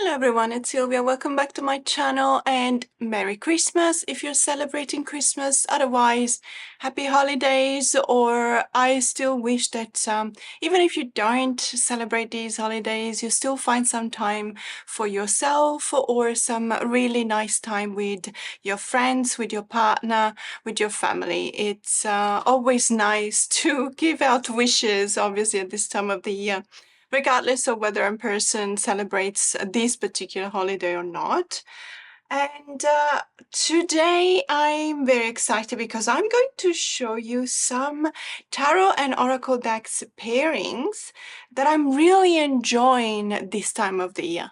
Hello everyone, it's Silvia. Welcome back to my channel and Merry Christmas if you're celebrating Christmas. Otherwise, happy holidays, or I still wish that even if you don't celebrate these holidays, you still find some time for yourself or some really nice time with your friends, with your partner, with your family. It's always nice to give out wishes, obviously, at this time of the year, regardless of whether a person celebrates this particular holiday or not. And today I'm very excited because I'm going to show you some tarot and oracle decks pairings that I'm really enjoying this time of the year.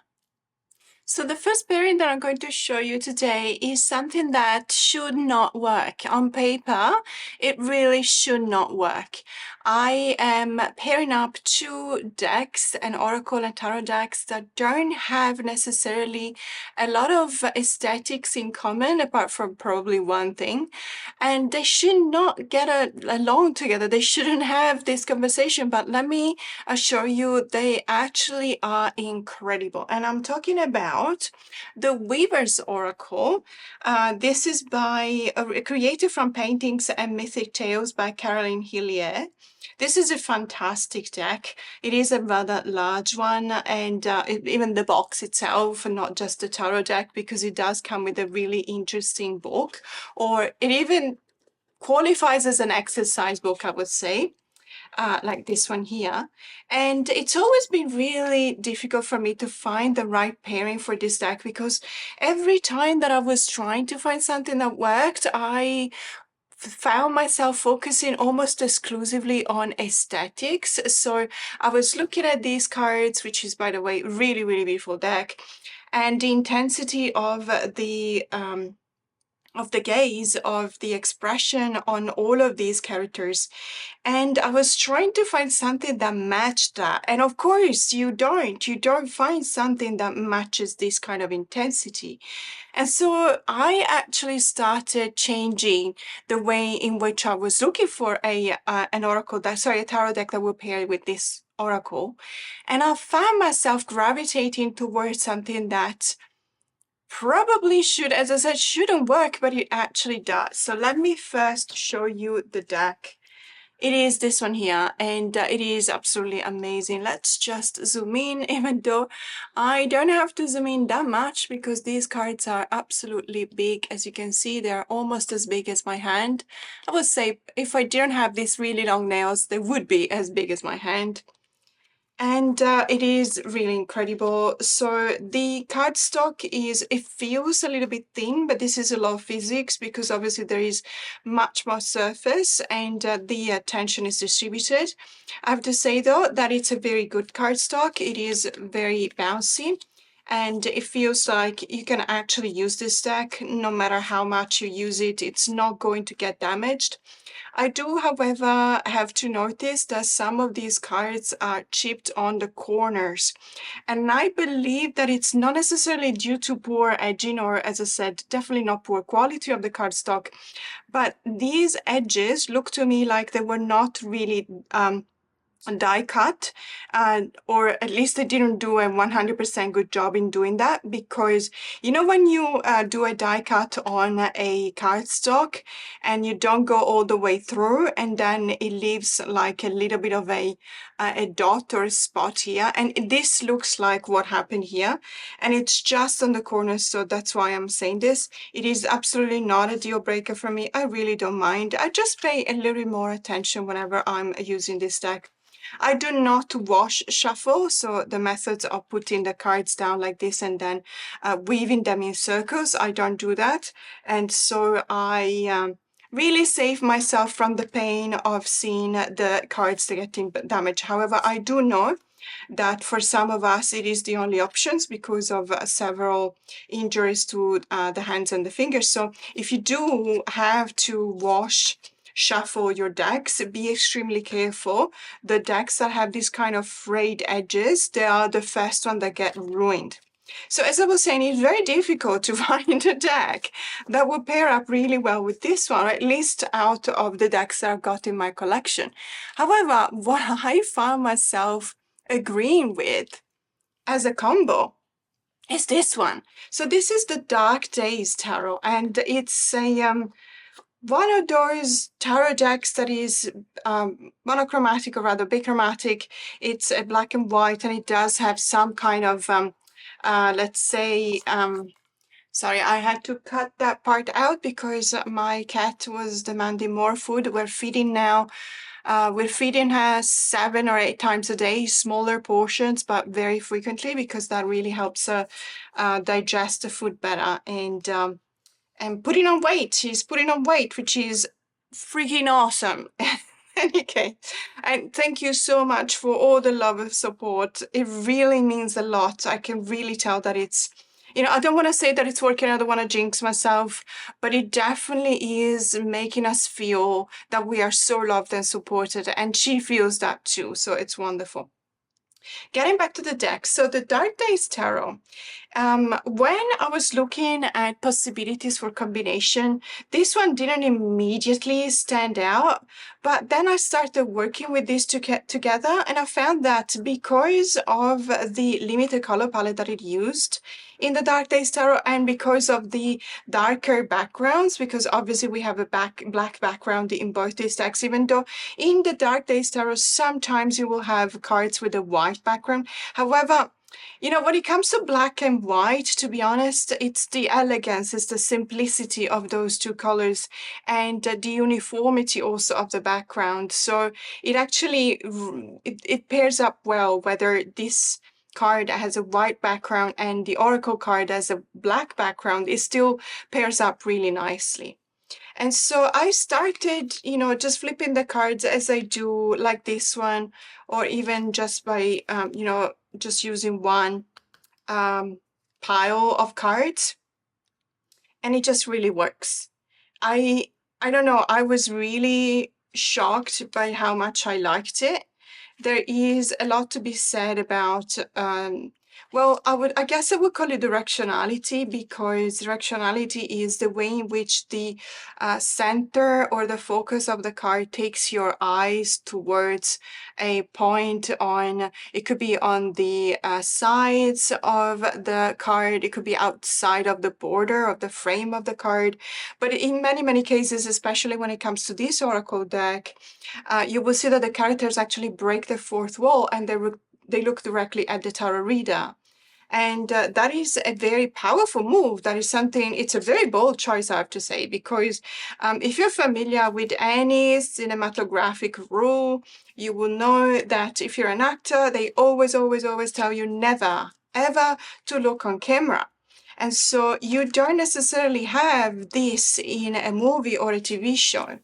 So the first pairing that I'm going to show you today is something that should not work. On paper, it really should not work. I am pairing up two decks, an oracle and tarot decks, that don't have necessarily a lot of aesthetics in common, apart from probably one thing. And they should not get along together. They shouldn't have this conversation, but let me assure you, they actually are incredible. And I'm talking about the Weaver's Oracle. This is by created from Paintings and Mythic Tales by Caroline Hillier. This is a fantastic deck. It is a rather large one, and even the box itself, not just the tarot deck, because it does come with a really interesting book, or it even qualifies as an exercise book, I would say. Like this one here. And it's always been really difficult for me to find the right pairing for this deck, because every time that I was trying to find something that worked, I found myself focusing almost exclusively on aesthetics. So I was looking at these cards, which is, by the way, really, really beautiful deck, and the intensity of the gaze, of the expression on all of these characters. And I was trying to find something that matched that. And of course, you don't find something that matches this kind of intensity. And so I actually started changing the way in which I was looking for an oracle deck, a tarot deck that will pair with this oracle. And I found myself gravitating towards something that probably should, as I said, shouldn't work, but it actually does. So let me first show you the deck. It is this one here, and it is absolutely amazing. Let's just zoom in, even though I don't have to zoom in that much because these cards are absolutely big. As you can see, they're almost as big as my hand. I would say if I didn't have these really long nails, they would be as big as my hand. And it is really incredible. So the cardstock it feels a little bit thin, but this is a lot of physics because obviously there is much more surface, and the tension is distributed. I have to say though that it's a very good cardstock. It is very bouncy, and it feels like you can actually use this deck no matter how much you use it. It's not going to get damaged. I do, however, have to notice that some of these cards are chipped on the corners. And I believe that it's not necessarily due to poor edging, or, as I said, definitely not poor quality of the cardstock, but these edges look to me like they were not really die cut, or at least they didn't do a 100% good job in doing that, because you know when you do a die cut on a cardstock and you don't go all the way through, and then it leaves like a little bit of a dot or a spot here, and this looks like what happened here, and it's just on the corners. So that's why I'm saying this. It is absolutely not a deal breaker for me. I really don't mind. I just pay a little bit more attention whenever I'm using this deck. I do not wash shuffle, so the methods of putting the cards down like this and then weaving them in circles, I don't do that. And so I really save myself from the pain of seeing the cards getting damaged. However, I do know that for some of us it is the only options because of several injuries to the hands and the fingers. So if you do have to shuffle your decks, be extremely careful. The decks that have these kind of frayed edges, they are the first one that get ruined. So as I was saying, it's very difficult to find a deck that will pair up really well with this one, or at least out of the decks that I've got in my collection. However, what I found myself agreeing with as a combo is this one. So this is the Dark Days Tarot, and it's a one of those tarot decks that is monochromatic, or rather bichromatic. It's a black and white, and it does have some kind of, let's say, sorry, I had to cut that part out because my cat was demanding more food. We're feeding now. We're feeding her 7 or 8 times a day, smaller portions, but very frequently, because that really helps her digest the food better. And putting on weight. She's putting on weight, which is freaking awesome. Okay. And thank you so much for all the love and support. It really means a lot. I can really tell that it's, I don't want to say that it's working. I don't want to jinx myself, but it definitely is making us feel that we are so loved and supported. And she feels that too. So it's wonderful. Getting back to the deck. So the Dark Days Tarot. When I was looking at possibilities for combination, this one didn't immediately stand out, but then I started working with these together, and I found that because of the limited color palette that it used in the Dark Days Tarot, and because of the darker backgrounds, because obviously we have a black background in both these decks, even though in the Dark Days Tarot, sometimes you will have cards with a white background. However, when it comes to black and white, to be honest, it's the elegance, it's the simplicity of those two colors, and the uniformity also of the background. So it actually, it pairs up well, whether this card has a white background and the oracle card has a black background. It still pairs up really nicely. And so I started, just flipping the cards as I do, like this one, or even just by, just using one pile of cards, and it just really works. I don't know, I was really shocked by how much I liked it. There is a lot to be said about, I guess I would call it directionality, because directionality is the way in which the center or the focus of the card takes your eyes towards a point on, it could be on the sides of the card, it could be outside of the border of the frame of the card. But in many, many cases, especially when it comes to this oracle deck, you will see that the characters actually break the fourth wall, and they look directly at the tarot reader. And that is a very powerful move. That is something, it's a very bold choice, I have to say, because if you're familiar with any cinematographic rule, you will know that if you're an actor, they always, always, always tell you never, ever to look on camera. And so you don't necessarily have this in a movie or a TV show.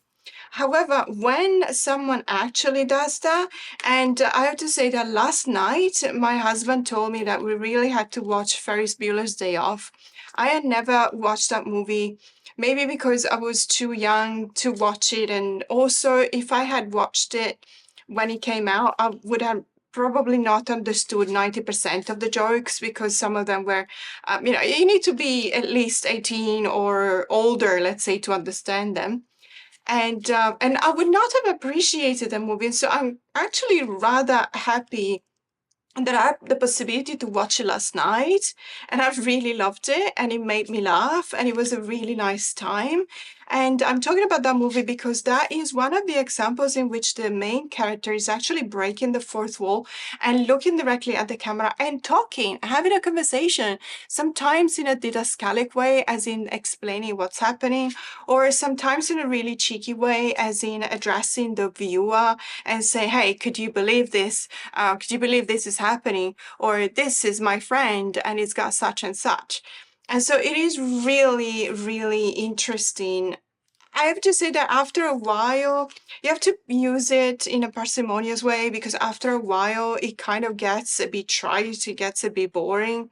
However, when someone actually does that, and I have to say that last night, my husband told me that we really had to watch Ferris Bueller's Day Off. I had never watched that movie, maybe because I was too young to watch it. And also, if I had watched it when it came out, I would have probably not understood 90% of the jokes, because some of them were, you need to be at least 18 or older, let's say, to understand them. And I would not have appreciated the movie. So I'm actually rather happy that I had the possibility to watch it last night, and I really loved it, and it made me laugh, and it was a really nice time. And I'm talking about that movie because that is one of the examples in which the main character is actually breaking the fourth wall and looking directly at the camera and talking, having a conversation, sometimes in a didascalic way, as in explaining what's happening, or sometimes in a really cheeky way, as in addressing the viewer and say, hey, could you believe this? Could you believe this is happening? Or this is my friend and it's got such and such. And so it is really, really interesting. I have to say that after a while, you have to use it in a parsimonious way, because after a while, it kind of gets a bit trite, it gets a bit boring,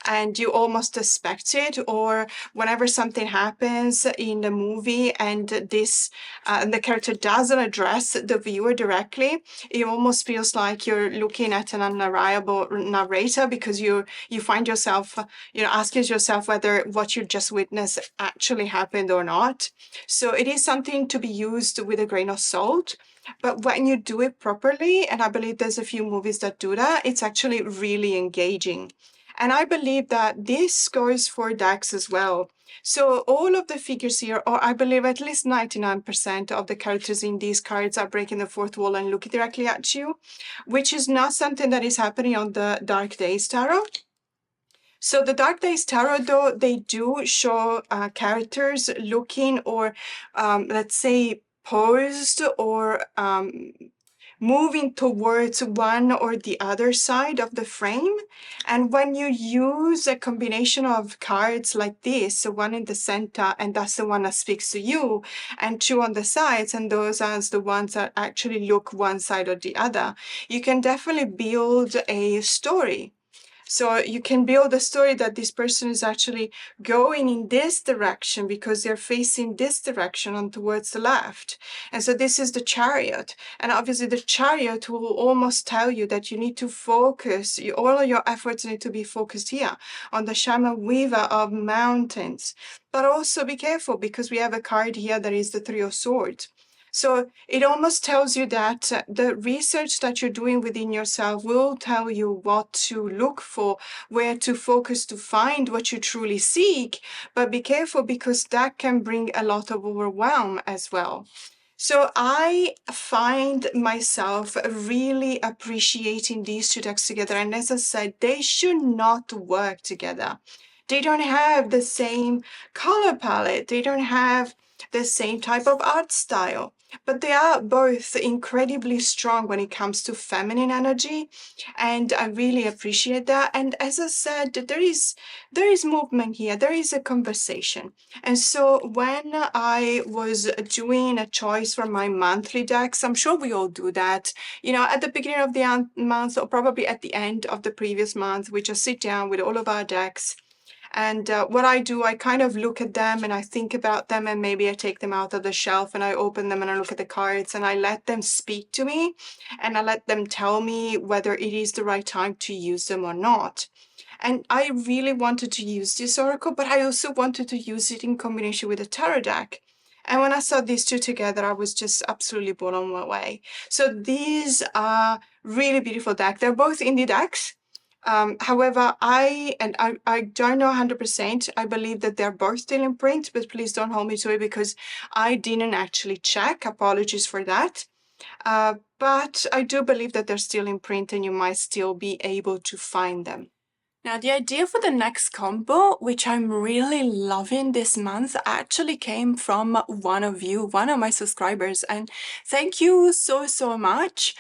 and you almost expect it. Or whenever something happens in the movie and the character doesn't address the viewer directly, it almost feels like you're looking at an unreliable narrator, because you find yourself, asking yourself whether what you just witnessed actually happened or not. So it is something to be used with a grain of salt. But when you do it properly, and I believe there's a few movies that do that, it's actually really engaging. And I believe that this goes for decks as well. So all of the figures here, or I believe at least 99% of the characters in these cards are breaking the fourth wall and looking directly at you, which is not something that is happening on the Dark Days Tarot. So the Dark Days Tarot, though, they do show characters looking or, let's say, posed or moving towards one or the other side of the frame. And when you use a combination of cards like this, so one in the center, and that's the one that speaks to you, and two on the sides, and those are the ones that actually look one side or the other, you can definitely build a story. So you can build a story that this person is actually going in this direction because they're facing this direction and towards the left. And so this is the Chariot. And obviously the Chariot will almost tell you that you need to focus, all of your efforts need to be focused here on the Shaman Weaver of Mountains. But also be careful because we have a card here that is the Three of Swords. So it almost tells you that the research that you're doing within yourself will tell you what to look for, where to focus to find what you truly seek. But be careful because that can bring a lot of overwhelm as well. So I find myself really appreciating these two decks together. And as I said, they should not work together. They don't have the same color palette. They don't have the same type of art style, but they are both incredibly strong when it comes to feminine energy, and I really appreciate that. And as I said, there is movement here, there is a conversation. And so when I was doing a choice for my monthly decks, I'm sure we all do that, you know, at the beginning of the month or probably at the end of the previous month, we just sit down with all of our decks. And what I do, I kind of look at them and I think about them, and maybe I take them out of the shelf and I open them and I look at the cards and I let them speak to me and I let them tell me whether it is the right time to use them or not. And I really wanted to use this oracle, but I also wanted to use it in combination with a tarot deck. And when I saw these two together, I was just absolutely blown away. So these are really beautiful decks. They're both indie decks. However, I don't know 100%. I believe that they're both still in print, but please don't hold me to it because I didn't actually check. Apologies for that. But I do believe that they're still in print and you might still be able to find them. Now, the idea for the next combo, which I'm really loving this month, actually came from one of you, one of my subscribers. And thank you so much,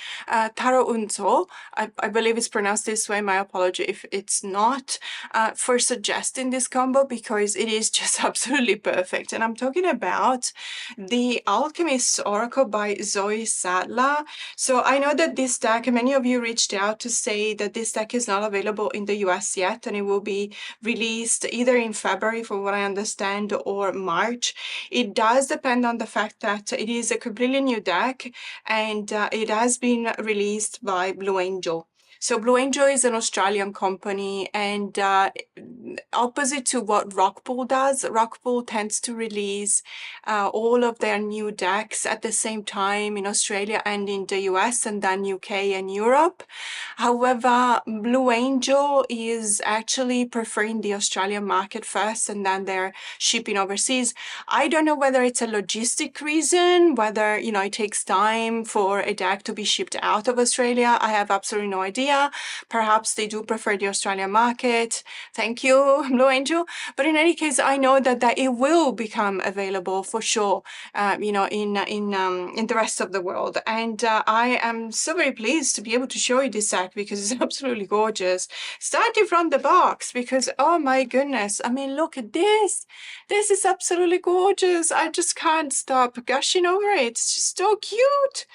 Taro Unto. I believe it's pronounced this way. My apology if it's not, for suggesting this combo because it is just absolutely perfect. And I'm talking about the Alchemist Oracle by Zoe Sadler. So I know that this deck, many of you reached out to say that this deck is not available in the US yet, and it will be released either in February, from what I understand, or March. It does depend on the fact that it is a completely new deck, and it has been released by Blue Angel. So Blue Angel is an Australian company, and opposite to what Rockpool does, Rockpool tends to release all of their new decks at the same time in Australia and in the US, and then UK and Europe. However, Blue Angel is actually preferring the Australian market first, and then they're shipping overseas. I don't know whether it's a logistic reason, whether, you know, it takes time for a deck to be shipped out of Australia. I have absolutely no idea. Perhaps they do prefer the Australian market. Thank you, Blue Angel. But in any case, I know that it will become available for sure, you know, in the rest of the world. And I am so very pleased to be able to show you this deck because it's absolutely gorgeous. Starting from the box, because oh my goodness, I mean, look at this. This is absolutely gorgeous. I just can't stop gushing over it. It's just so cute.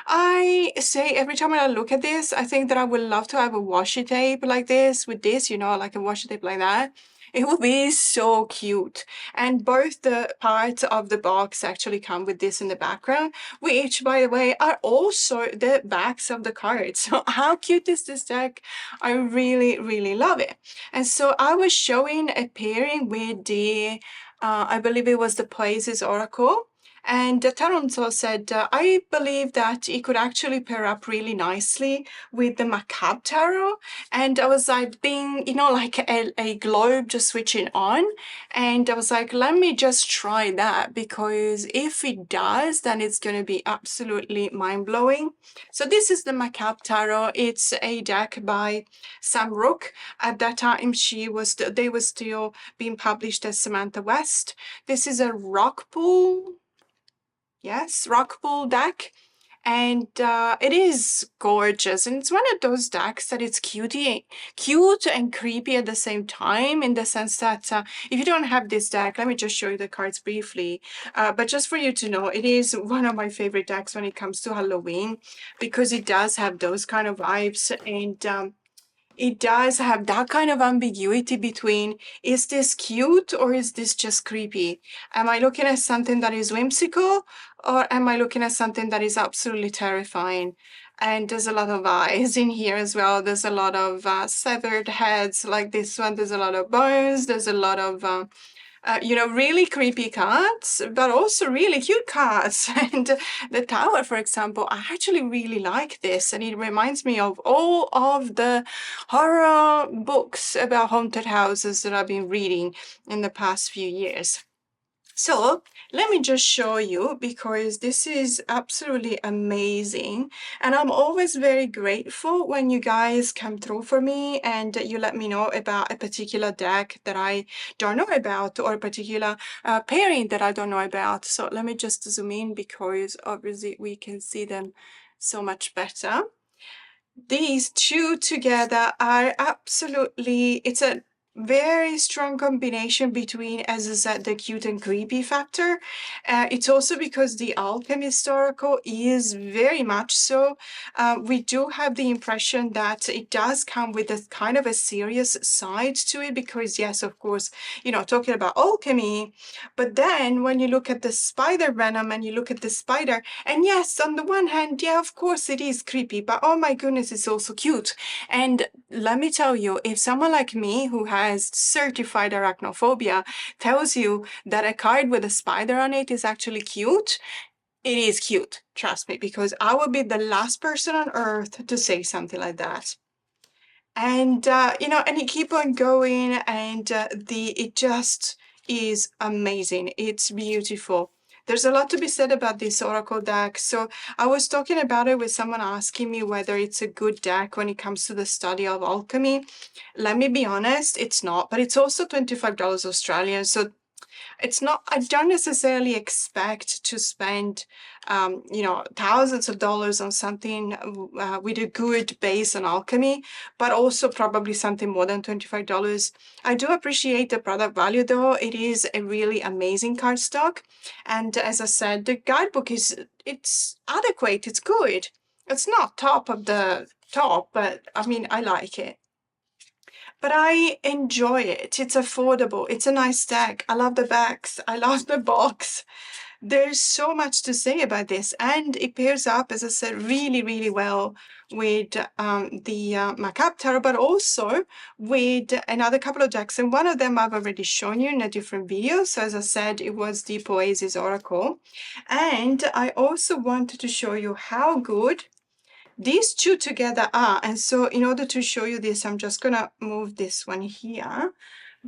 I say every time I look at this, I think that I would love to have a washi tape like this with this, you know, like a washi tape like that. It would be so cute. And both the parts of the box actually come with this in the background, which, by the way, are also the backs of the cards. So how cute is this deck? I really love it. And so I was showing a pairing with the, I believe it was the Places Oracle. And Taranto said, I believe that it could actually pair up really nicely with the Macabre tarot. And I was like, being, like a globe just switching on. And I was like, let me just try that, because if it does, then it's going to be absolutely mind-blowing. So this is the Macabre tarot. It's a deck by Sam Rook. At that time, they were still being published as Samantha West. This is a rock pool. Yes, rock pool deck. And it is gorgeous. And it's one of those decks that it's cute and creepy at the same time, in the sense that if you don't have this deck, let me just show you the cards briefly. But just for you to know, it is one of my favorite decks when it comes to Halloween, because it does have those kind of vibes. And it does have that kind of ambiguity between, is this cute or is this just creepy? Am I looking at something that is whimsical, or am I looking at something that is absolutely terrifying? And there's a lot of eyes in here as well. There's a lot of severed heads like this one. There's a lot of bones. There's a lot of really creepy cards, but also really cute cards. And the tower, for example, I actually really like this, and it reminds me of all of the horror books about haunted houses that I've been reading in the past few years. So let me just show you, because this is absolutely amazing. And I'm always very grateful when you guys come through for me and you let me know about a particular deck that I don't know about, or a particular pairing that I don't know about. So let me just zoom in, because obviously we can see them so much better. These two together are absolutely, it's a very strong combination between, as I said, the cute and creepy factor. It's also because the Alchemist Oracle is very much so. We do have the impression that it does come with a kind of a serious side to it, because yes, of course, talking about alchemy, but then when you look at the spider venom and you look at the spider, and yes, on the one hand, yeah, of course it is creepy, but oh my goodness, it's also cute. And let me tell you, if someone like me who has certified arachnophobia tells you that a card with a spider on it is actually cute, it is cute, trust me, because I would be the last person on earth to say something like that. And and you keep on going, and it just is amazing. It's beautiful. There's a lot to be said about this Oracle deck. So I was talking about it with someone asking me whether it's a good deck when it comes to the study of alchemy. Let me be honest, it's not, but it's also $25 Australian. So it's not, I don't necessarily expect to spend, thousands of dollars on something with a good base on alchemy, but also probably something more than $25. I do appreciate the product value though. It is a really amazing cardstock. And as I said, the guidebook it's adequate, it's good. It's not top of the top, but I mean, I like it. But I enjoy it. It's affordable. It's a nice deck. I love the backs. I love the box. There's so much to say about this. And it pairs up, as I said, really, really well with the Macabre Tarot, but also with another couple of decks. And one of them I've already shown you in a different video. So as I said, it was the Poesis Oracle. And I also wanted to show you how good these two together are. And so in order to show you this, I'm just going to move this one here,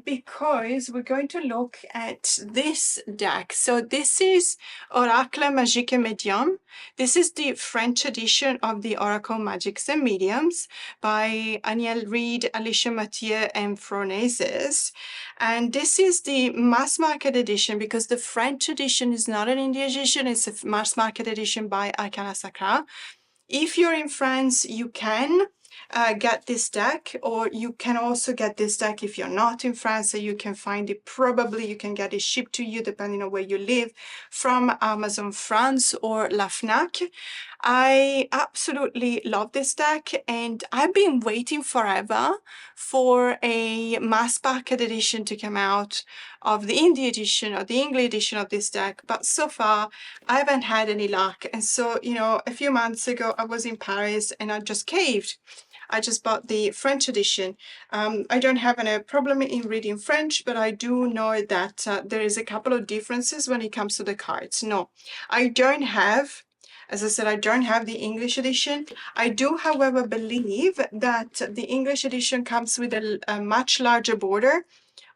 because we're going to look at this deck. So this is Oracle Magick et Medium. This is the French edition of the Oracle Magics and Mediums by Aniel Reed, Alicia Mathieu, and Phronesis. And this is the mass market edition, because the French edition is not an Indian edition, it's a mass market edition by Arcana Sacra. If you're in France, you can get this deck, or you can also get this deck if you're not in France, so you can find it. Probably you can get it shipped to you depending on where you live, from Amazon France or La Fnac. I absolutely love this deck, and I've been waiting forever for a mass market edition to come out of the indie edition or the English edition of this deck, but so far I haven't had any luck. And so, a few months ago I was in Paris and I just caved. I just bought the French edition. I don't have any problem in reading French, but I do know that there is a couple of differences when it comes to the cards. No, I don't have, as I said, I don't have the English edition. I do, however, believe that the English edition comes with a much larger border,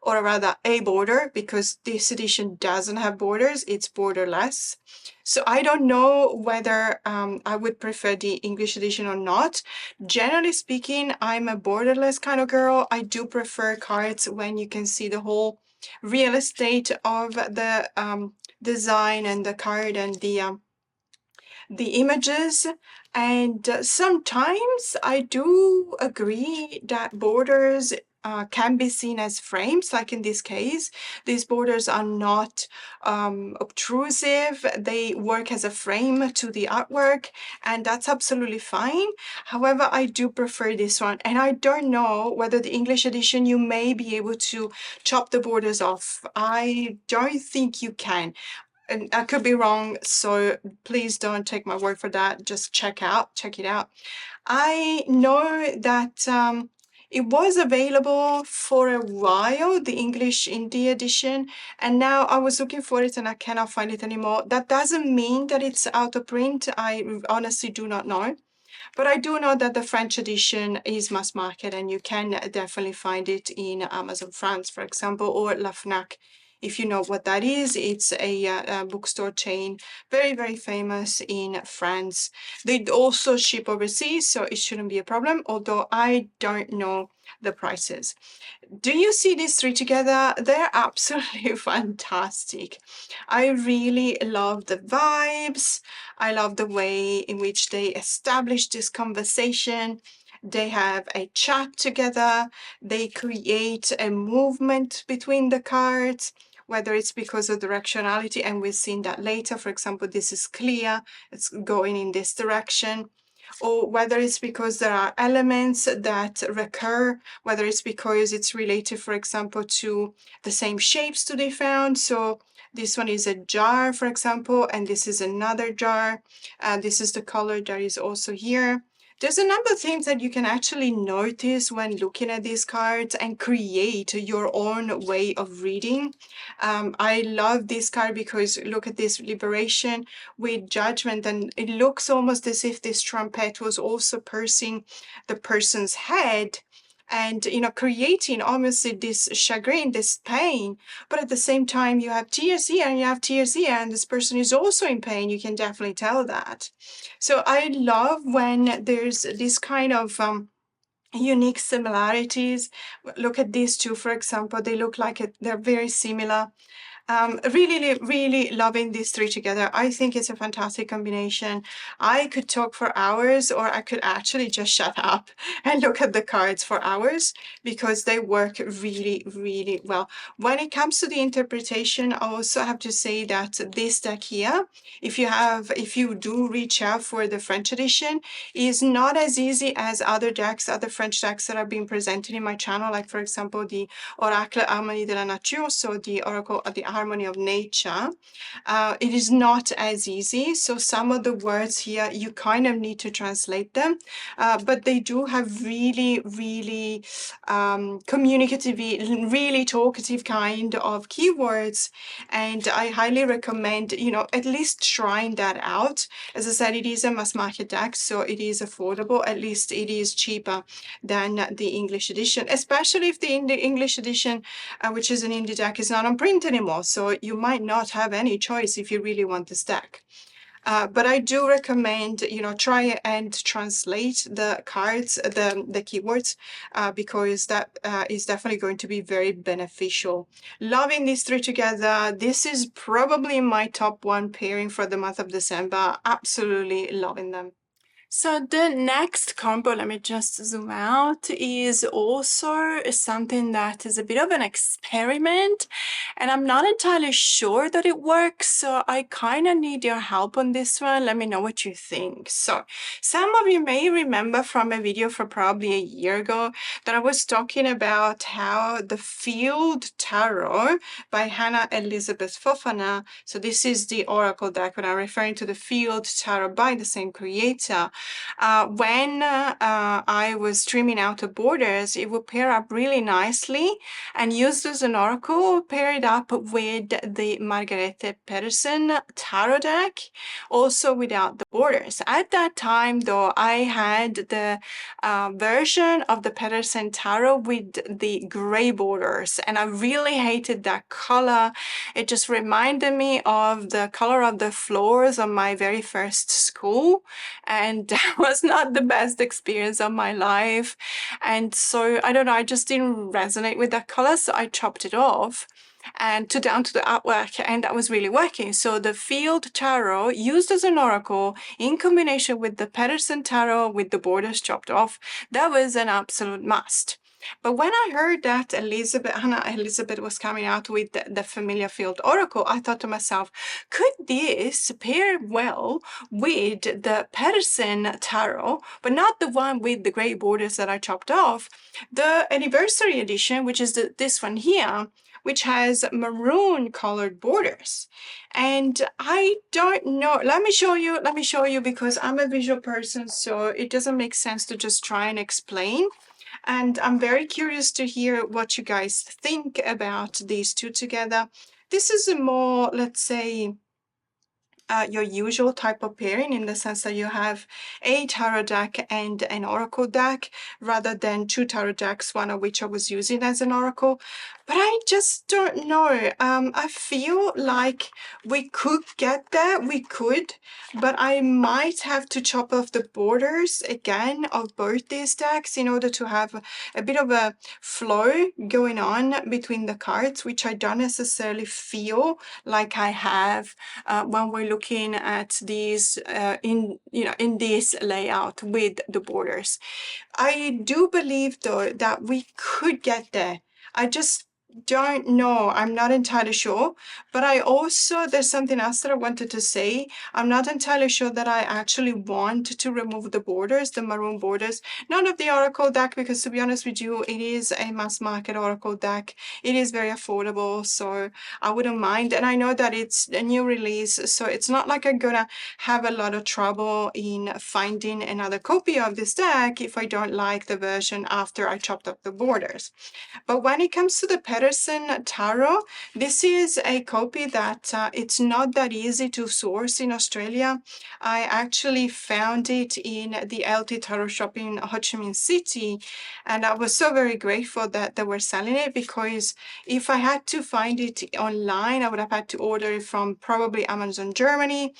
or rather a border, because this edition doesn't have borders, it's borderless. So I don't know whether I would prefer the English edition or not. Generally speaking, I'm a borderless kind of girl. I do prefer cards when you can see the whole real estate of the design and the card and the images. And sometimes I do agree that borders can be seen as frames, like in this case. These borders are not obtrusive. They work as a frame to the artwork, and that's absolutely fine. However, I do prefer this one, and I don't know whether the English edition, you may be able to chop the borders off. I don't think you can. And I could be wrong, so please don't take my word for that. Just check it out. I know that it was available for a while, the English Indie edition, and now I was looking for it and I cannot find it anymore. That doesn't mean that it's out of print. I honestly do not know. But I do know that the French edition is mass market, and you can definitely find it in Amazon France, for example, or La Fnac. If you know what that is, it's a bookstore chain, very, very famous in France. They also ship overseas, so it shouldn't be a problem, although I don't know the prices. Do you see these three together? They're absolutely fantastic. I really love the vibes. I love the way in which they establish this conversation. They have a chat together. They create a movement between the cards, whether it's because of directionality, and we've seen that later. For example, this is clear, it's going in this direction. Or whether it's because there are elements that recur, whether it's because it's related, for example, to the same shapes to be found. So this one is a jar, for example, and this is another jar. This is the color that is also here. There's a number of things that you can actually notice when looking at these cards and create your own way of reading. I love this card because look at this liberation with judgment, and it looks almost as if this trumpet was also piercing the person's head and creating obviously this chagrin, this pain, but at the same time you have tears here and you have tears here, and this person is also in pain. You can definitely tell that. So I love when there's this kind of unique similarities. Look at these two, for example. They look like they're very similar. Really, really loving these three together. I think it's a fantastic combination. I could talk for hours, or I could actually just shut up and look at the cards for hours because they work really, really well. When it comes to the interpretation, I also have to say that this deck here, if you do reach out for the French edition, is not as easy as other decks, other French decks that are being presented in my channel, like for example the Oracle Harmonie de la Nature, so the Oracle of the Harmony of Nature. It is not as easy, so some of the words here you kind of need to translate them, but they do have really, really communicative, really talkative kind of keywords, and I highly recommend at least trying that out. As I said, it is a mass market deck, so it is affordable. At least it is cheaper than the English edition, especially if the English edition, which is an indie deck, is not on print anymore. So you might not have any choice if you really want this deck. But I do recommend, try and translate the cards, the keywords, because that is definitely going to be very beneficial. Loving these three together. This is probably my top one pairing for the month of December. Absolutely loving them. So the next combo, let me just zoom out, is also something that is a bit of an experiment, and I'm not entirely sure that it works, so I kind of need your help on this one. Let me know what you think. So some of you may remember from a video from probably a year ago that I was talking about how the Field Tarot by Hannah Elizabeth Fofana, so this is the Oracle deck when I'm referring to the Field Tarot by the same creator, when I was trimming out the borders, it would pair up really nicely, and used as an oracle, pair it up with the Margarete Petersen tarot deck, also without the borders. At that time, though, I had the version of the Petersen tarot with the gray borders, and I really hated that color. It just reminded me of the color of the floors of my very first school, and that was not the best experience of my life. And so, I don't know, I just didn't resonate with that color, so I chopped it off and down to the artwork, and that was really working. So the field tarot used as an oracle in combination with the Petersen tarot with the borders chopped off, that was an absolute must. But when I heard that Hannah Elizabeth was coming out with the Familiar Field Oracle, I thought to myself, could this pair well with the Petersen tarot, but not the one with the gray borders that I chopped off, the anniversary edition, which is this one here, which has maroon colored borders. And I don't know, let me show you because I'm a visual person, so it doesn't make sense to just try and explain. And I'm very curious to hear what you guys think about these two together. This is a more, let's say, your usual type of pairing, in the sense that you have a tarot deck and an oracle deck, rather than two tarot decks, one of which I was using as an oracle. But I just don't know. I feel like we could get there. We could, but I might have to chop off the borders again of both these decks in order to have a bit of a flow going on between the cards, which I don't necessarily feel like I have when we're looking at these in this layout with the borders. I do believe, though, that we could get there. I just don't know. I'm not entirely sure. But I also, there's something else that I wanted to say. I'm not entirely sure that I actually want to remove the borders, the maroon borders. Not of the Oracle deck, because to be honest with you, it is a mass market Oracle deck. It is very affordable, so I wouldn't mind. And I know that it's a new release, so it's not like I'm gonna have a lot of trouble in finding another copy of this deck if I don't like the version after I chopped up the borders. But when it comes to the Petersen Tarot, this is a copy that it's not that easy to source in Australia. I actually found it in the LT Tarot shop in Ho Chi Minh City, and I was so very grateful that they were selling it, because if I had to find it online, I would have had to order it from probably Amazon Germany,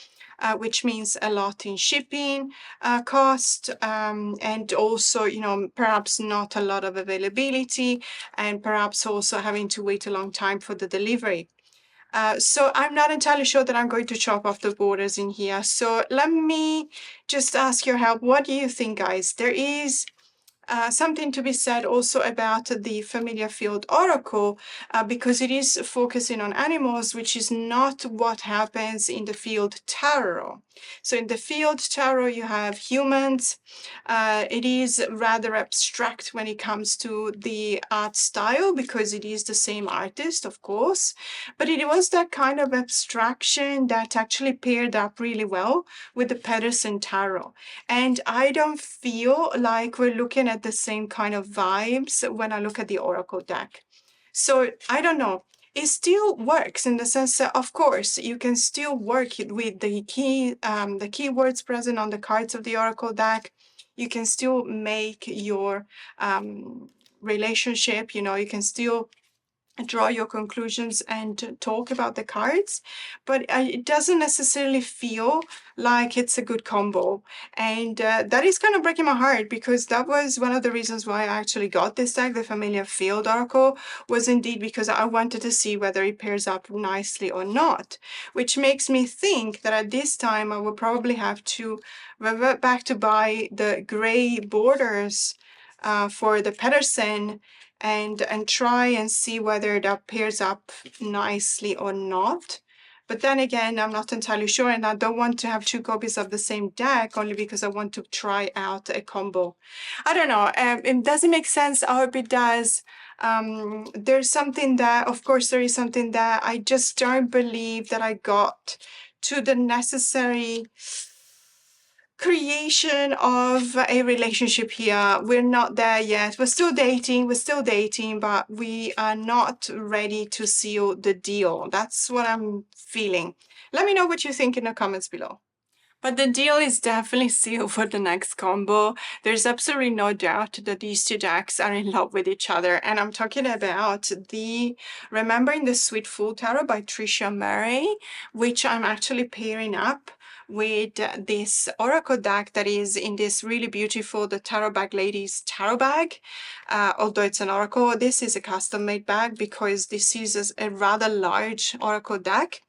which means a lot in shipping cost, and also, perhaps not a lot of availability, and perhaps also having to wait a long time for the delivery. So I'm not entirely sure that I'm going to chop off the borders in here. So let me just ask your help. What do you think, guys? There is something to be said also about the Familiar Field Oracle, because it is focusing on animals, which is not what happens in the Field Tarot. So in the Field Tarot, you have humans. It is rather abstract when it comes to the art style, because it is the same artist, of course. But it was that kind of abstraction that actually paired up really well with the Petersen Tarot. And I don't feel like we're looking at the same kind of vibes when I look at the Oracle deck. So I don't know. It still works in the sense that, of course, you can still work with the keywords present on the cards of the Oracle deck. You can still make your relationship, you can still draw your conclusions and talk about the cards, but it doesn't necessarily feel like it's a good combo. And that is kind of breaking my heart, because that was one of the reasons why I actually got this deck, the Familiar Field Oracle, was indeed because I wanted to see whether it pairs up nicely or not, which makes me think that at this time I will probably have to revert back to buy the gray borders for the Petersen, and try and see whether that pairs up nicely or not. But then again, I'm not entirely sure, and I don't want to have two copies of the same deck only because I want to try out a combo. I don't know. Does it make sense? I hope it does. There's something that, of course, there is something that I just don't believe that I got to the necessary creation of a relationship here. We're not there yet. We're still dating, but we are not ready to seal the deal. That's what I'm feeling. Let me know what you think in the comments below. But the deal is definitely sealed for the next combo. There's absolutely no doubt that these two decks are in love with each other. And I'm talking about the Remembering the Sweet Fool Tarot by Trisha Murray, which I'm actually pairing up with this oracle deck that is in this really beautiful, the Tarot Bag Ladies tarot bag. Although it's an oracle, this is a custom made bag because this is a rather large oracle deck.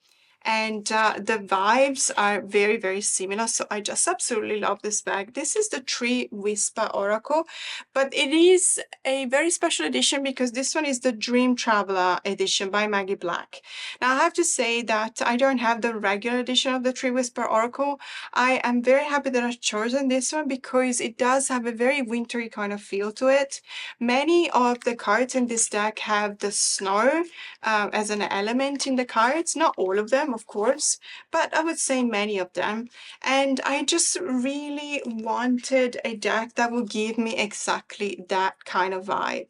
And the vibes are very, very similar. So I just absolutely love this bag. This is the Tree Whisper Oracle, but it is a very special edition because this one is the Dream Traveler edition by Maggie Black. Now I have to say that I don't have the regular edition of the Tree Whisper Oracle. I am very happy that I've chosen this one because it does have a very wintry kind of feel to it. Many of the cards in this deck have the snow as an element in the cards. Not all of them, of course, but I would say many of them. And I just really wanted a deck that would give me exactly that kind of vibe.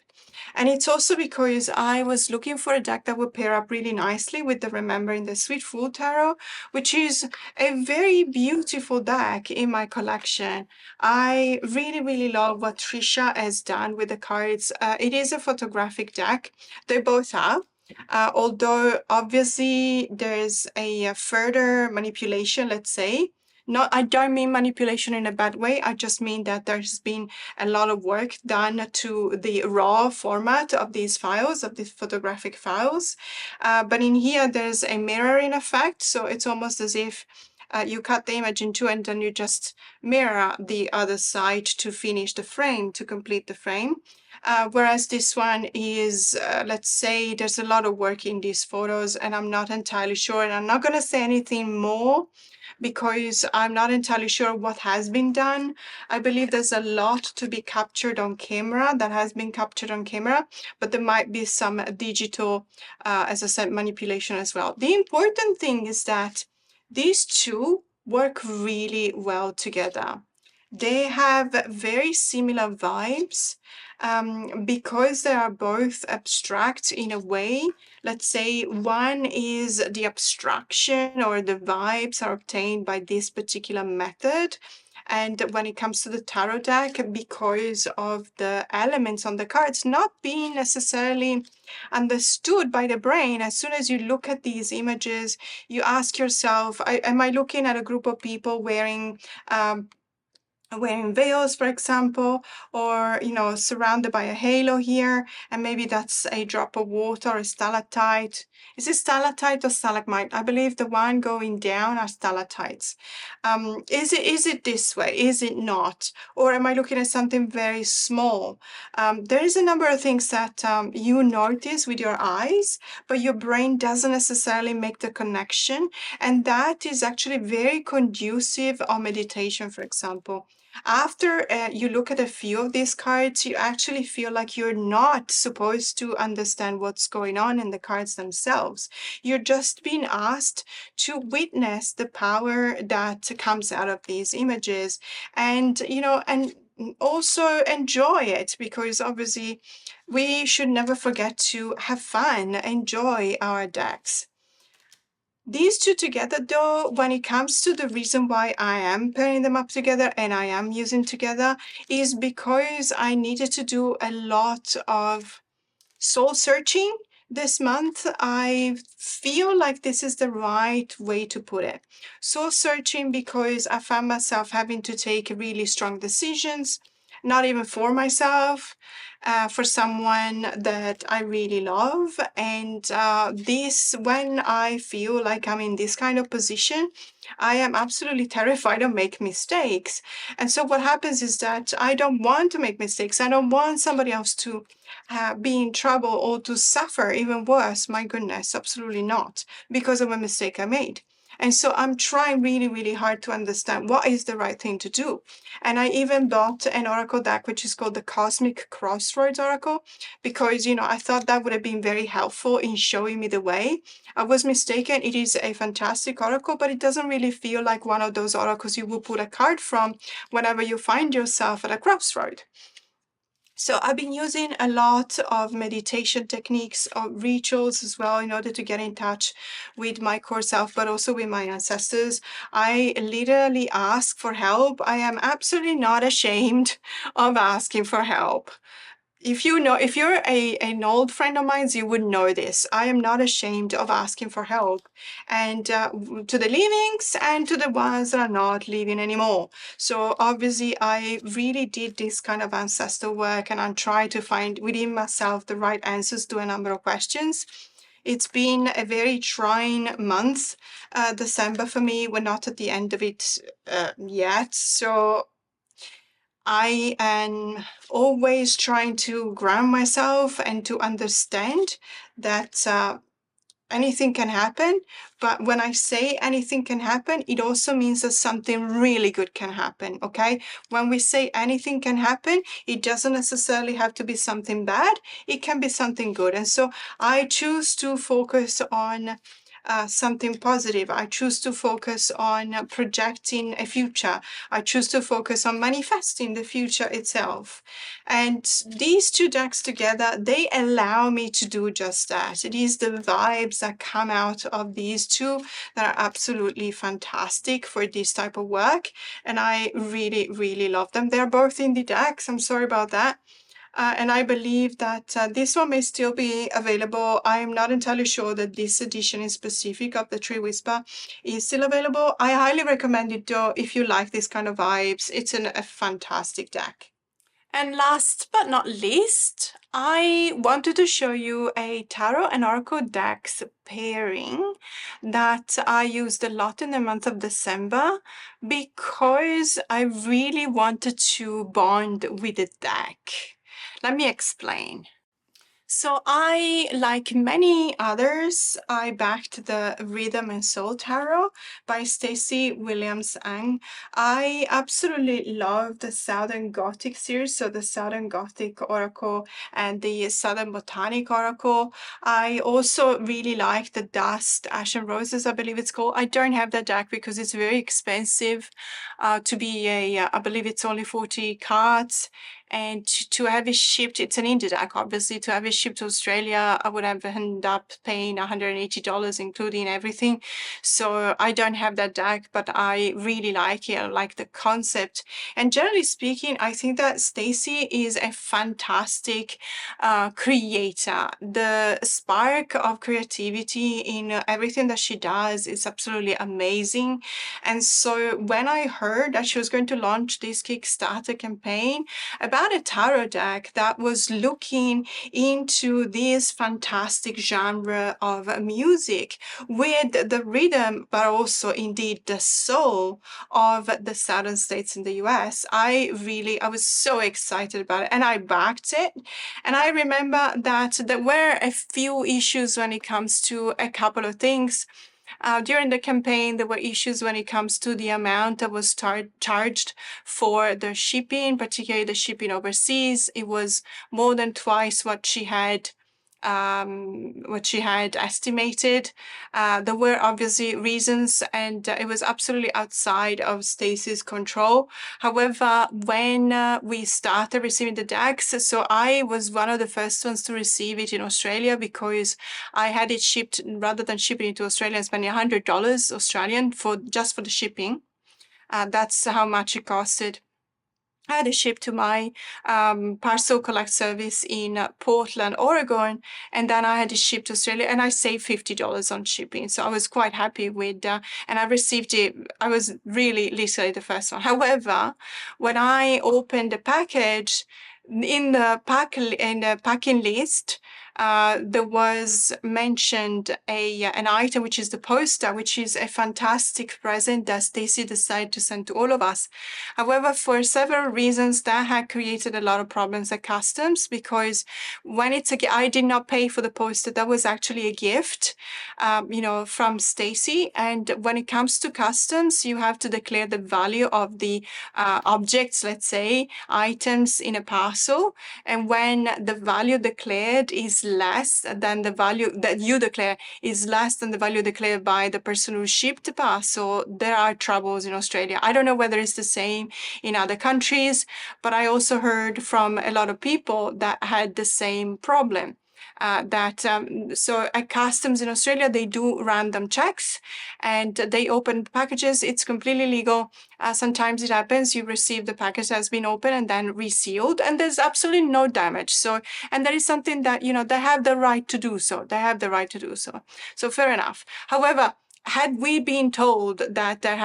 And it's also because I was looking for a deck that would pair up really nicely with the Remembering the Sweet Fool Tarot, which is a very beautiful deck in my collection. I really, really love what Trisha has done with the cards. It is a photographic deck. They both are. Although obviously there's a further manipulation, let's say. I don't mean manipulation in a bad way. I just mean that there's been a lot of work done to the raw format of these files, of these photographic files. But in here, there's a mirroring effect. So it's almost as if you cut the image in two and then you just mirror the other side to finish the frame, to complete the frame. Whereas this one is, let's say, there's a lot of work in these photos and I'm not entirely sure. And I'm not going to say anything more because I'm not entirely sure what has been done. I believe there's a lot to be captured on camera that has been captured on camera, but there might be some digital, as I said, manipulation as well. The important thing is that these two work really well together. They have very similar vibes because they are both abstract in a way. Let's say one is the abstraction or the vibes are obtained by this particular method. And when it comes to the tarot deck, because of the elements on the cards not being necessarily understood by the brain, as soon as you look at these images, you ask yourself, am I looking at a group of people wearing veils, for example, or, surrounded by a halo here, and maybe that's a drop of water or a stalactite. Is it stalactite or stalagmite? I believe the one going down are stalactites. Is it this way? Is it not? Or am I looking at something very small? There is a number of things that you notice with your eyes, but your brain doesn't necessarily make the connection. And that is actually very conducive on meditation, for example. After you look at a few of these cards, you actually feel like you're not supposed to understand what's going on in the cards themselves. You're just being asked to witness the power that comes out of these images and, and also enjoy it, because obviously we should never forget to have fun, enjoy our decks. These two together, though, when it comes to the reason why I am pairing them up together and I am using together, is because I needed to do a lot of soul searching this month. I feel like this is the right way to put it. Soul searching because I found myself having to take really strong decisions, not even for myself, for someone that I really love. And when I feel like I'm in this kind of position, I am absolutely terrified of making mistakes. And so what happens is that I don't want to make mistakes. I don't want somebody else to be in trouble or to suffer even worse. My goodness, absolutely not, because of a mistake I made. And so I'm trying really, really hard to understand what is the right thing to do. And I even bought an oracle deck, which is called the Cosmic Crossroads Oracle, because, I thought that would have been very helpful in showing me the way. I was mistaken. It is a fantastic oracle, but it doesn't really feel like one of those oracles you will pull a card from whenever you find yourself at a crossroad. So I've been using a lot of meditation techniques, of rituals as well, in order to get in touch with my core self, but also with my ancestors. I literally ask for help. I am absolutely not ashamed of asking for help. If you're an old friend of mine, you would know this. I am not ashamed of asking for help, and to the livings and to the ones that are not living anymore. So obviously, I really did this kind of ancestral work, and I'm trying to find within myself the right answers to a number of questions. It's been a very trying month, December for me. We're not at the end of it yet, so I am always trying to ground myself and to understand that anything can happen. But when I say anything can happen, it also means that something really good can happen. Okay. When we say anything can happen, it doesn't necessarily have to be something bad. It can be something good. And so I choose to focus on something positive. I choose to focus on projecting a future. I choose to focus on manifesting the future itself. And these two decks together, they allow me to do just that. It is the vibes that come out of these two that are absolutely fantastic for this type of work. And I really, really love them. They're both in the decks. I'm sorry about that. And I believe that this one may still be available. I'm not entirely sure that this edition in specific of the Tree Whisper is still available. I highly recommend it though if you like this kind of vibes. It's a fantastic deck. And last but not least, I wanted to show you a Tarot and Oracle decks pairing that I used a lot in the month of December because I really wanted to bond with the deck. Let me explain. So I, like many others, I backed the Rhythm and Soul Tarot by Stacey Williams-Ang. I absolutely love the Southern Gothic series, so the Southern Gothic Oracle and the Southern Botanic Oracle. I also really like the Dust, Ash and Roses, I believe it's called. I don't have that deck because it's very expensive to be I believe it's only 40 cards. And to have it shipped, it's an indie deck, obviously. To have it shipped to Australia, I would have ended up paying $180, including everything. So I don't have that deck, but I really like it. I like the concept. And generally speaking, I think that Stacey is a fantastic creator. The spark of creativity in everything that she does is absolutely amazing. And so when I heard that she was going to launch this Kickstarter campaign about a tarot deck that was looking into this fantastic genre of music with the rhythm, but also indeed the soul of the southern states in the US, I was so excited about it and I backed it. And I remember that there were a few issues when it comes to a couple of things. During the campaign, there were issues when it comes to the amount that was charged for the shipping, particularly the shipping overseas. It was more than twice what she had estimated. There were obviously reasons, and it was absolutely outside of Stacey's control. However, when we started receiving the decks, so I was one of the first ones to receive it in Australia because I had it shipped, rather than shipping it to Australia and spending $100 Australian just for the shipping. That's how much it costed. I had it shipped to my parcel collect service in Portland, Oregon, and then I had it shipped to Australia, and I saved $50 on shipping. So I was quite happy with, and I received it. I was really literally the first one. However, when I opened the package, in the packing list, there was mentioned an item, which is the poster, which is a fantastic present that Stacy decided to send to all of us. However, for several reasons, that had created a lot of problems at customs, because when I did not pay for the poster. That was actually a gift, from Stacy. And when it comes to customs, you have to declare the value of the objects, let's say, items in a parcel. And when the value declared is less than the value that you declare is less than the value declared by the person who shipped the parcel, there are troubles in Australia. I don't know whether it's the same in other countries, but I also heard from a lot of people that had the same problem. So at customs in Australia, they do random checks and they open packages. It's completely legal. Sometimes it happens you receive the package that has been opened and then resealed, and there's absolutely no damage. So, and that is something that, they have the right to do so. They have the right to do so. So fair enough. However, had we been told that there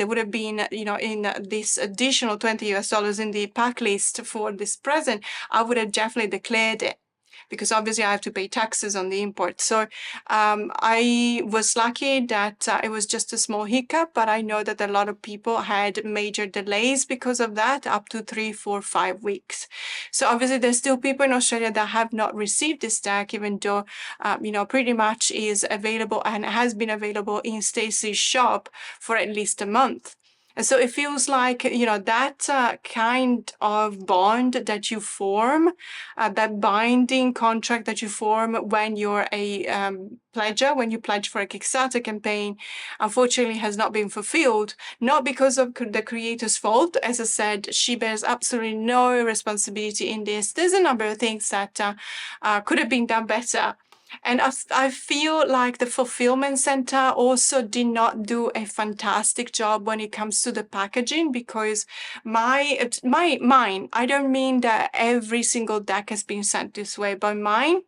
would have been, in this additional $20 in the pack list for this present, I would have definitely declared it, because obviously I have to pay taxes on the import. So I was lucky that it was just a small hiccup, but I know that a lot of people had major delays because of that, up to 3, 4, 5 weeks. So obviously there's still people in Australia that have not received this tag, even though, pretty much is available and has been available in Stacey's shop for at least a month. And so it feels like, that kind of bond that you form, that binding contract that you form when you're a pledger, when you pledge for a Kickstarter campaign, unfortunately has not been fulfilled, not because of the creator's fault. As I said, she bears absolutely no responsibility in this. There's a number of things that could have been done better. And I feel like the fulfillment center also did not do a fantastic job when it comes to the packaging, because mine, I don't mean that every single deck has been sent this way, but mine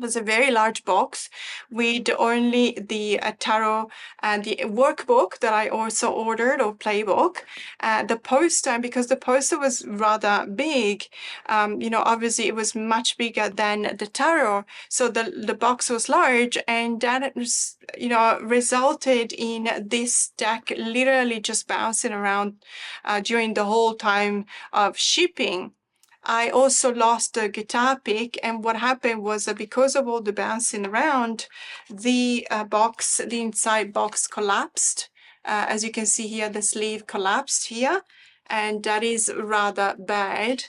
was a very large box with only the tarot and the workbook that I also ordered, or playbook, the poster, because the poster was rather big. Obviously it was much bigger than the tarot, so the box was large, and that resulted in this deck literally just bouncing around during the whole time of shipping. I also lost the guitar pick, and what happened was that because of all the bouncing around, the inside box collapsed. As you can see here, the sleeve collapsed here, and that is rather bad.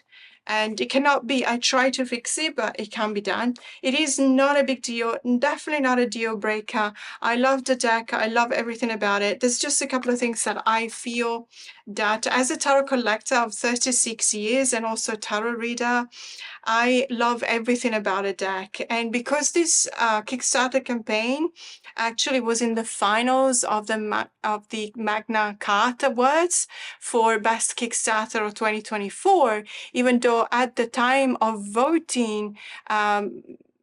And it cannot be, I tried to fix it, but it can be done. It is not a big deal, definitely not a deal breaker. I love the deck, I love everything about it. There's just a couple of things that I feel that as a tarot collector of 36 years and also tarot reader, I love everything about a deck. And because this Kickstarter campaign actually was in the finals of the Magna Carta Awards for Best Kickstarter of 2024, even though at the time of voting,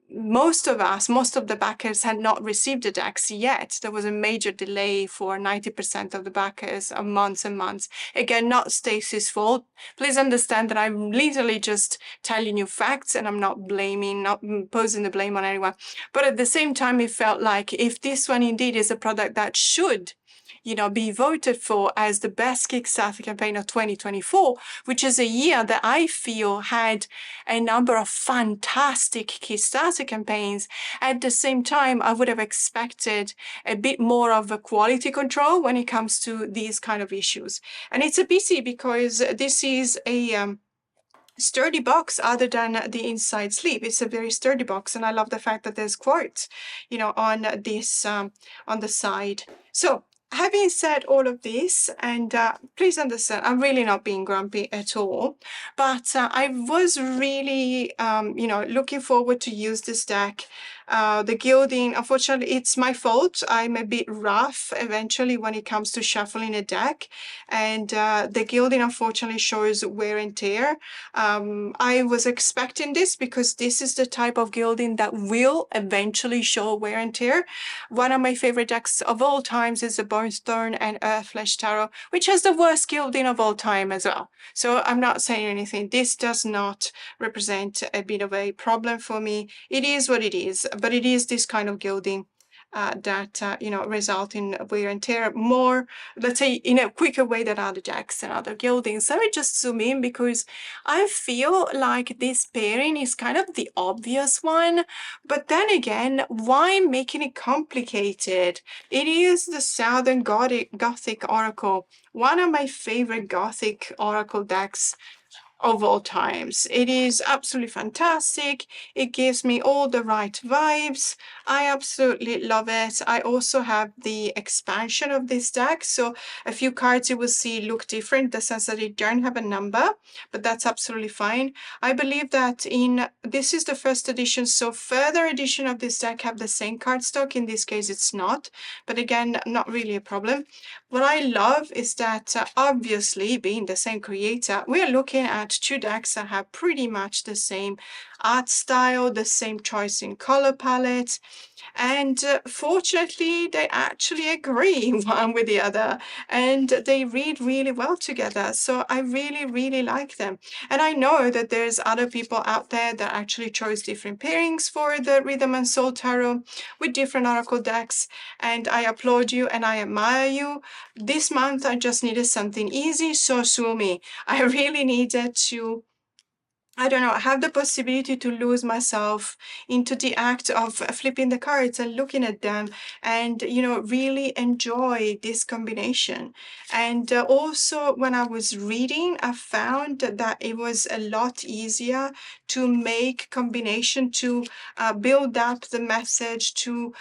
most of the backers had not received the decks yet. There was a major delay for 90% of the backers, of months and months. Again, not Stacey's fault. Please understand that I'm literally just telling you facts, and I'm not posing the blame on anyone. But at the same time, it felt like if this one indeed is a product that should be voted for as the best Kickstarter campaign of 2024, which is a year that I feel had a number of fantastic Kickstarter campaigns. At the same time, I would have expected a bit more of a quality control when it comes to these kind of issues. And it's a pity, because this is a sturdy box other than the inside sleeve. It's a very sturdy box, and I love the fact that there's quotes, on this, on the side. So, having said all of this, and please understand, I'm really not being grumpy at all, but I was really, looking forward to use this deck. The gilding, unfortunately, it's my fault. I'm a bit rough eventually when it comes to shuffling a deck. And the gilding, unfortunately, shows wear and tear. I was expecting this because this is the type of gilding that will eventually show wear and tear. One of my favorite decks of all times is the Bonestone and Earthflesh Tarot, which has the worst gilding of all time as well. So I'm not saying anything. This does not represent a bit of a problem for me. It is what it is, but it is this kind of gilding that result in wear and tear more, let's say, in a quicker way than other decks and other gildings. Let me just zoom in because I feel like this pairing is kind of the obvious one, but then again, why making it complicated? It is the Southern Gothic Oracle, one of my favorite Gothic Oracle decks of all times. It is absolutely fantastic. It gives me all the right vibes. I absolutely love it. I also have the expansion of this deck. So a few cards you will see look different in the sense that they don't have a number, but that's absolutely fine. I believe that this is the first edition, so further edition of this deck have the same cardstock. In this case, it's not, but again, not really a problem. What I love is that obviously being the same creator, we are looking at two decks that have pretty much the same art style, the same choice in color palette, and fortunately they actually agree one with the other and they read really well together. So I really like them. And I know that there's other people out there that actually chose different pairings for the Rhythm and Soul Tarot with different oracle decks, and I applaud you and I admire you. This month I just needed something easy, so sue me. I really needed to, I don't know, have the possibility to lose myself into the act of flipping the cards and looking at them and, really enjoy this combination. And also, when I was reading, I found that it was a lot easier to make combination, to build up the message, to,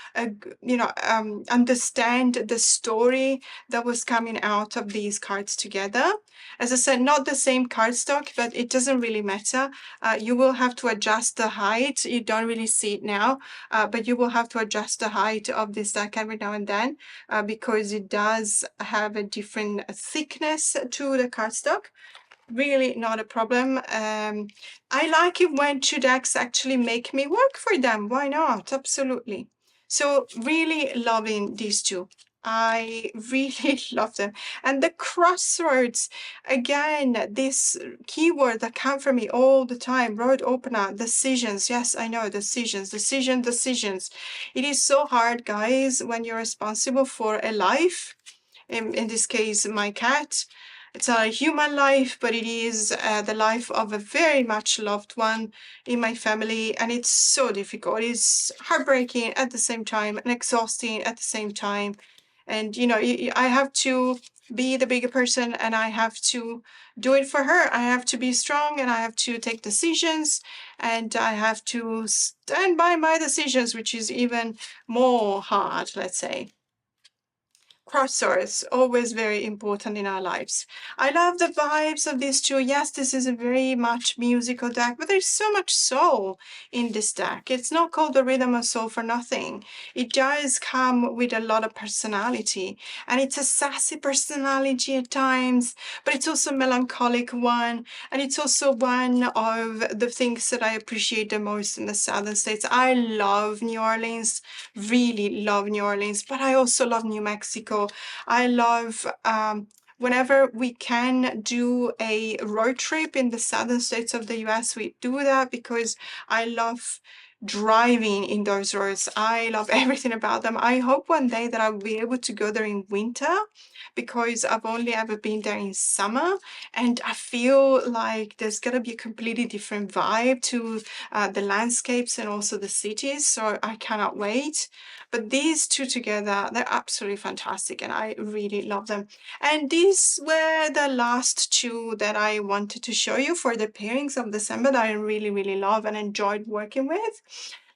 understand the story that was coming out of these cards together. As I said, not the same cardstock, but it doesn't really matter. You will have to adjust the height. You don't really see it now, but you will have to adjust the height of this deck every now and then because it does have a different thickness to the cardstock. Really not a problem. I like it when two decks actually make me work for them. Why not? Absolutely. So really loving these two. I really love them. And the crossroads, again, this keyword that comes for me all the time, road opener, decisions. Yes, I know, decisions. It is so hard, guys, when you're responsible for a life. In this case, my cat. It's not a human life, but it is the life of a very much loved one in my family. And it's so difficult. It's heartbreaking at the same time and exhausting at the same time. And, I have to be the bigger person and I have to do it for her. I have to be strong and I have to take decisions and I have to stand by my decisions, which is even more hard, let's say. Crossroads, always very important in our lives. I love the vibes of these two. Yes, this is a very much musical deck, but there's so much soul in this deck. It's not called the Rhythm of Soul for nothing. It does come with a lot of personality, and it's a sassy personality at times, but it's also a melancholic one, and it's also one of the things that I appreciate the most in the Southern states. I love New Orleans, really love New Orleans, but I also love New Mexico. I love whenever we can do a road trip in the southern states of the US, we do that because I love driving in those roads. I love everything about them. I hope one day that I'll be able to go there in winter because I've only ever been there in summer and I feel like there's gonna be a completely different vibe to the landscapes and also the cities, so I cannot wait. But these two together, they're absolutely fantastic and I really love them. And these were the last two that I wanted to show you for the pairings of December that I really love and enjoyed working with.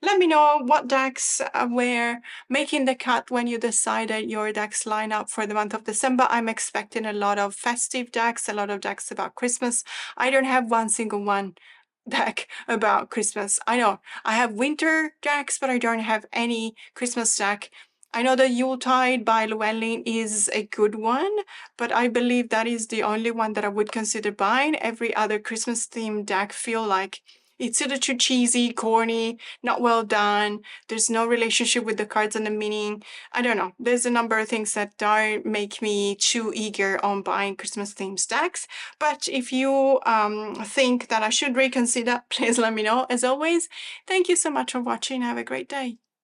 Let me know what decks were making the cut when you decided your decks line up for the month of December. I'm expecting a lot of festive decks, a lot of decks about Christmas. I don't have one single one deck about Christmas. I know I have winter decks, but I don't have any Christmas deck. I know that Yuletide by Llewellyn is a good one, but I believe that is the only one that I would consider buying. Every other Christmas themed deck feel like it's either too cheesy, corny, not well done. There's no relationship with the cards and the meaning. I don't know. There's a number of things that don't make me too eager on buying Christmas themed decks. But if you think that I should reconsider, please let me know. As always, thank you so much for watching. Have a great day.